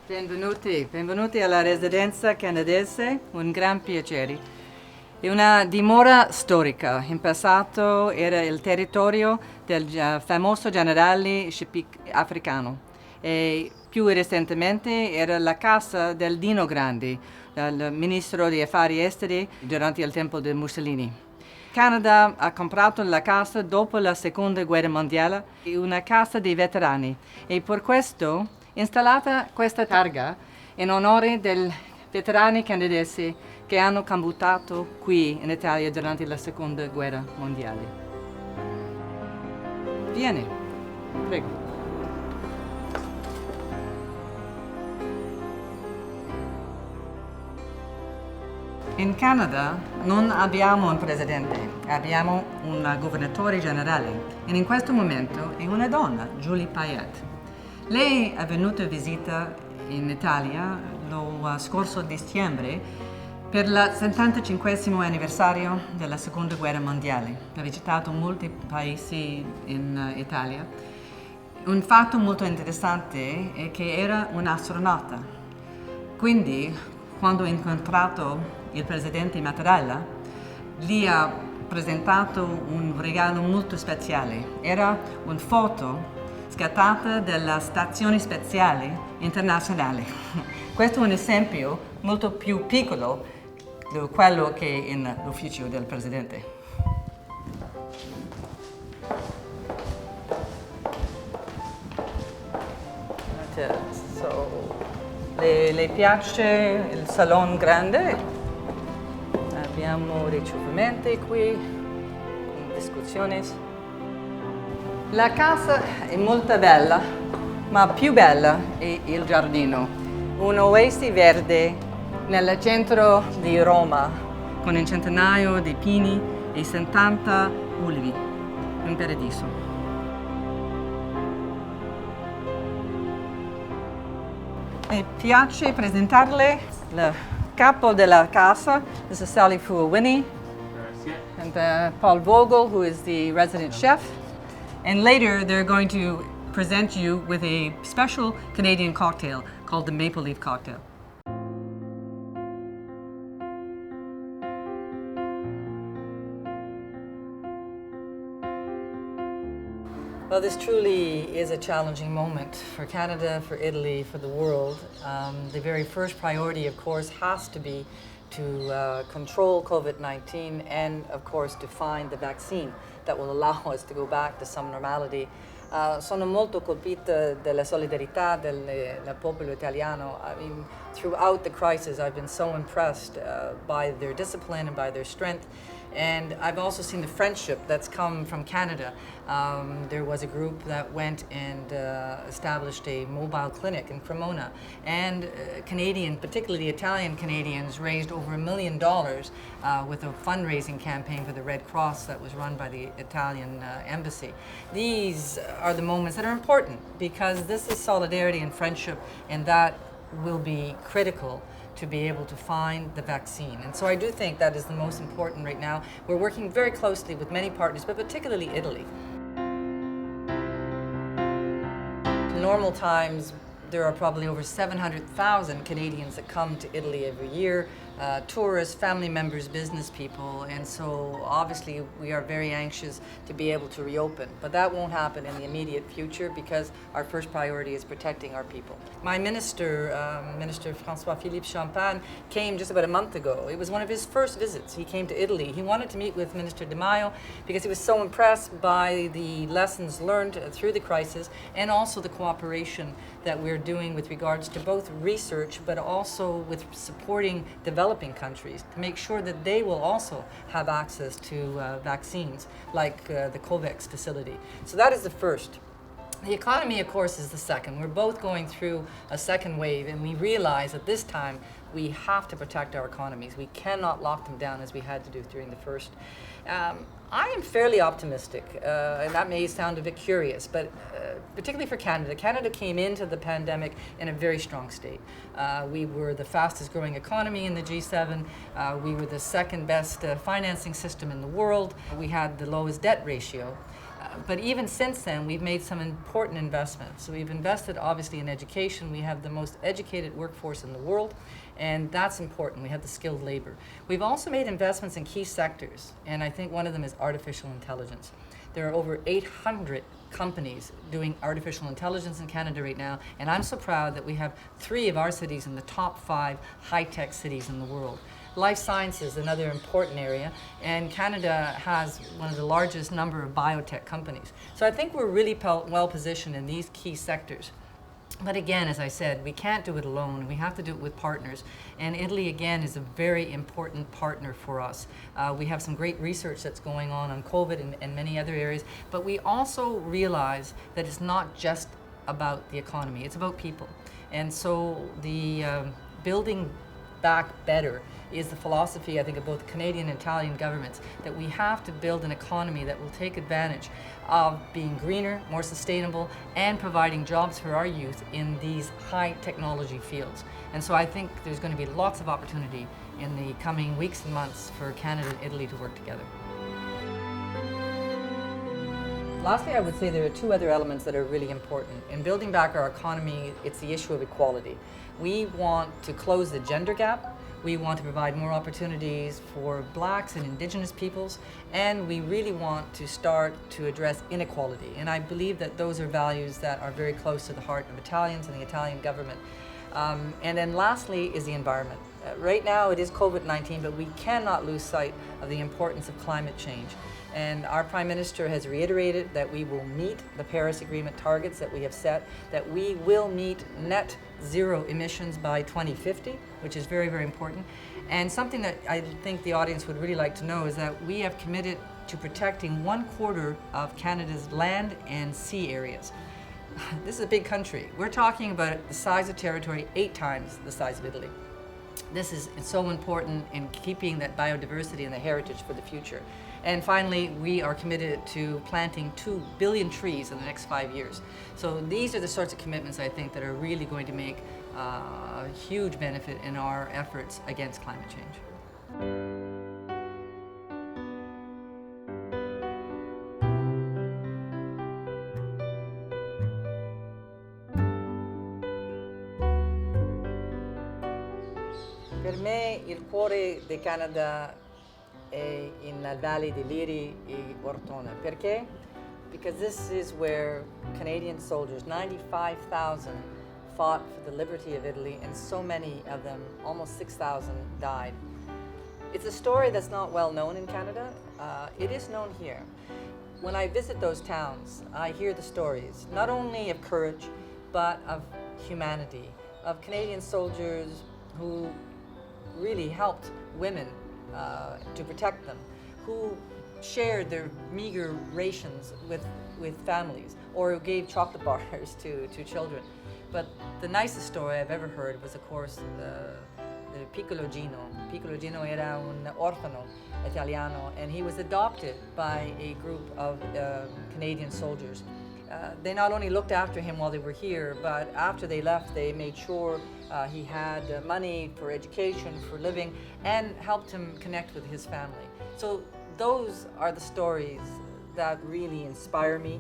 Benvenuti alla residenza canadese, un gran piacere. È una dimora storica. In passato era il territorio del famoso generale africano e più recentemente era la casa del Dino Grandi, del ministro degli affari esteri durante il tempo di Mussolini. Canada ha comprato la casa dopo la seconda guerra mondiale, una casa dei veterani, e per questo installata questa targa in onore dei veterani canadesi che hanno combattuto qui in Italia durante la seconda guerra mondiale. Vieni, prego. In Canada non abbiamo un presidente, abbiamo un governatore generale e in questo momento è una donna, Julie Payette. Lei è venuta in visita in Italia lo scorso dicembre per il 75° anniversario della Seconda Guerra Mondiale. Ha visitato molti paesi in Italia. Un fatto molto interessante è che era un'astronauta. Quindi, quando ho incontrato il presidente Mattarella, gli ha presentato un regalo molto speciale. Era una foto scattata dalla Stazione Spaziale Internazionale. Questo è un esempio molto più piccolo di quello che è nell'ufficio del Presidente. Le piace il salone grande? Abbiamo ricevimenti qui, discussioni. La casa è molto bella, ma più bella è il giardino. Un'oasi verde nel centro di Roma, con un centinaio di pini e 70 ulivi. Un paradiso. Mi piace presentarle il capo della casa. This is Sally Fuawini. And Paul Vogel, who is the resident chef. And later, they're going to present you with a special Canadian cocktail called the Maple Leaf Cocktail. Well, this truly is a challenging moment for Canada, for Italy, for the world. The very first priority, of course, has to be to control COVID-19 and, of course, to find the vaccine that will allow us to go back to some normality. Sono molto colpita della solidarietà del popolo italiano. I mean, throughout the crisis, I've been so impressed by their discipline and by their strength. And I've also seen the friendship that's come from Canada. There was a group that went and established a mobile clinic in Cremona. And Canadian, particularly Italian Canadians, raised over $1 million with a fundraising campaign for the Red Cross that was run by the Italian embassy. These are the moments that are important because this is solidarity and friendship, and that will be critical to be able to find the vaccine. And so I do think that is the most important right now. We're working very closely with many partners, but particularly Italy. In normal times, there are probably over 700,000 Canadians that come to Italy every year, tourists, family members, business people, and so obviously we are very anxious to be able to reopen. But that won't happen in the immediate future because our first priority is protecting our people. My minister, Minister François-Philippe Champagne, came just about a month ago. It was one of his first visits. He came to Italy. He wanted to meet with Minister Di Maio because he was so impressed by the lessons learned through the crisis and also the cooperation that we're doing with regards to both research but also with supporting developing countries to make sure that they will also have access to vaccines like the COVAX facility. So that is the first. The economy, of course, is the second. We're both going through a second wave, and we realize at this time we have to protect our economies. We cannot lock them down as we had to do during the first. I am fairly optimistic, and that may sound a bit curious, but particularly for Canada. Canada came into the pandemic in a very strong state. We were the fastest growing economy in the G7. We were the second best financing system in the world. We had the lowest debt ratio. But even since then, we've made some important investments. So we've invested obviously in education. We have the most educated workforce in the world, and that's important. We have the skilled labor. We've also made investments in key sectors, and I think one of them is artificial intelligence. There are over 800 companies doing artificial intelligence in Canada right now, and I'm so proud that we have 3 of our cities in the top 5 high-tech cities in the world. Life sciences, another important area, and Canada has one of the largest number of biotech companies. So I think we're really well positioned in these key sectors. But again, as I said, we can't do it alone. We have to do it with partners. And Italy, again, is a very important partner for us. We have some great research that's going on COVID and many other areas. But we also realize that it's not just about the economy. It's about people. And so the building back better is the philosophy, I think, of both Canadian and Italian governments, that we have to build an economy that will take advantage of being greener, more sustainable, and providing jobs for our youth in these high technology fields. And so I think there's going to be lots of opportunity in the coming weeks and months for Canada and Italy to work together. Lastly, I would say there are 2 other elements that are really important. In building back our economy, it's the issue of equality. We want to close the gender gap. We want to provide more opportunities for Blacks and Indigenous peoples, and we really want to start to address inequality. And I believe that those are values that are very close to the heart of Italians and the Italian government. And then lastly is the environment. Right now it is COVID-19, but we cannot lose sight of the importance of climate change. And our Prime Minister has reiterated that we will meet the Paris Agreement targets that we have set, that we will meet net zero emissions by 2050, which is very, very important. And something that I think the audience would really like to know is that we have committed to protecting 1/4 of Canada's land and sea areas. This is a big country. We're talking about the size of territory 8 times the size of Italy. This is so important in keeping that biodiversity and the heritage for the future. And finally, we are committed to planting 2 billion trees in the next 5 years. So these are the sorts of commitments I think that are really going to make a huge benefit in our efforts against climate change. Per me il cuore del Canada è in Valle dei Liri e Ortona. Perché? Because this is where Canadian soldiers, 95,000, fought for the liberty of Italy, and so many of them, almost 6,000, died. It's a story that's not well known in Canada. It is known here. When I visit those towns, I hear the stories, not only of courage, but of humanity, of Canadian soldiers who really helped women to protect them, who shared their meager rations with families, or who gave chocolate bars to children. But the nicest story I've ever heard was, of course, the Piccolo Gino. Piccolo Gino era un orfano italiano, and he was adopted by a group of Canadian soldiers. They not only looked after him while they were here, but after they left, they made sure he had money for education, for living, and helped him connect with his family. So those are the stories that really inspire me,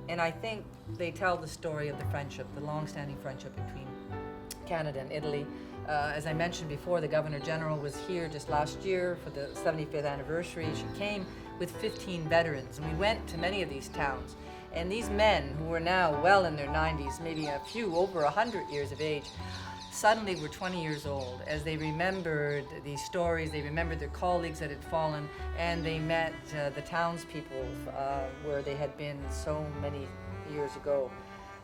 and I think they tell the story of the friendship, the long-standing friendship between Canada and Italy. As I mentioned before, the Governor General was here just last year for the 75th anniversary. She came with 15 veterans, and we went to many of these towns. And these men, who are now well in their 90s, maybe a few over 100 years of age, suddenly were 20 years old as they remembered these stories, they remembered their colleagues that had fallen, and they met the townspeople where they had been so many years ago.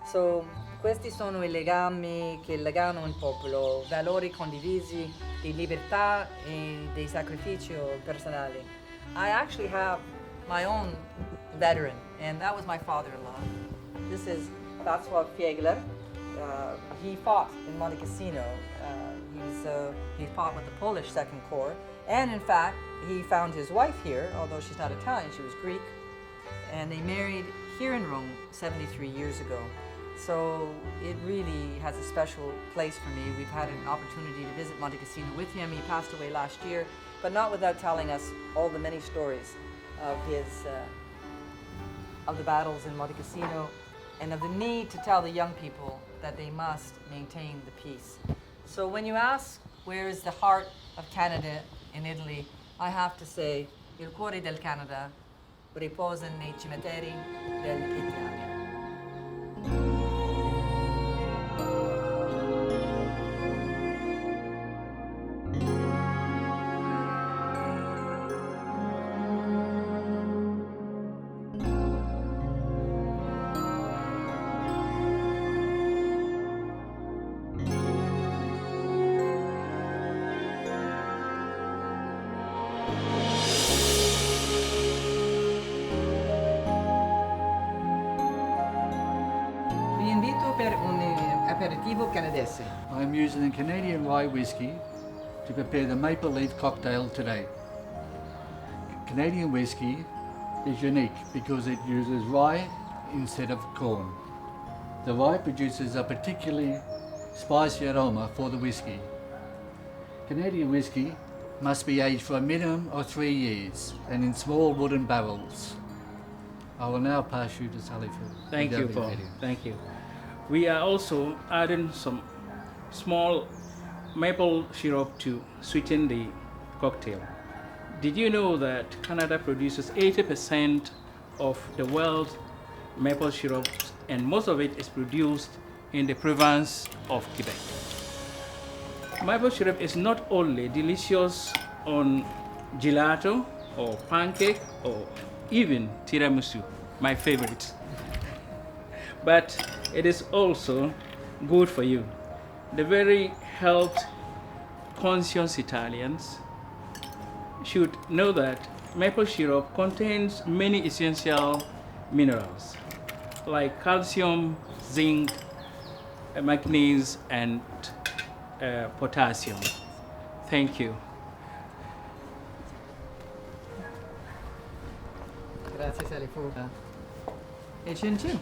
So questi sono i legami che legano un popolo, valori condivisi di libertà e di sacrificio personali. I actually have my own veteran, and that was my father-in-law. This is Václav Fiegler. He fought in Monte Cassino. He fought with the Polish Second Corps, and in fact, he found his wife here, although she's not Italian, she was Greek, and they married here in Rome 73 years ago. So it really has a special place for me. We've had an opportunity to visit Monte Cassino with him. He passed away last year, but not without telling us all the many stories of of the battles in Monte Cassino and of the need to tell the young people that they must maintain the peace. So when you ask where is the heart of Canada in Italy, I have to say il cuore del Canada riposa nei cimiteri dell'Italia. Vi invito per un aperitivo canadese. I'm using a Canadian rye whiskey to prepare the maple leaf cocktail today. Canadian whiskey is unique because it uses rye instead of corn. The rye produces a particularly spicy aroma for the whiskey. Canadian whiskey must be aged for a minimum of 3 years and in small wooden barrels. I will now pass you to Sally for Thank you, Paul. Thank you. We are also adding some small maple syrup to sweeten the cocktail. Did you know that Canada produces 80% of the world's maple syrup, and most of it is produced in the province of Quebec? Maple syrup is not only delicious on gelato or pancake or even tiramisu, my favorite, but it is also good for you. The very health conscious Italians should know that maple syrup contains many essential minerals like calcium, zinc, manganese, and potassium. Thank you. Grazie Sally for e chin chin.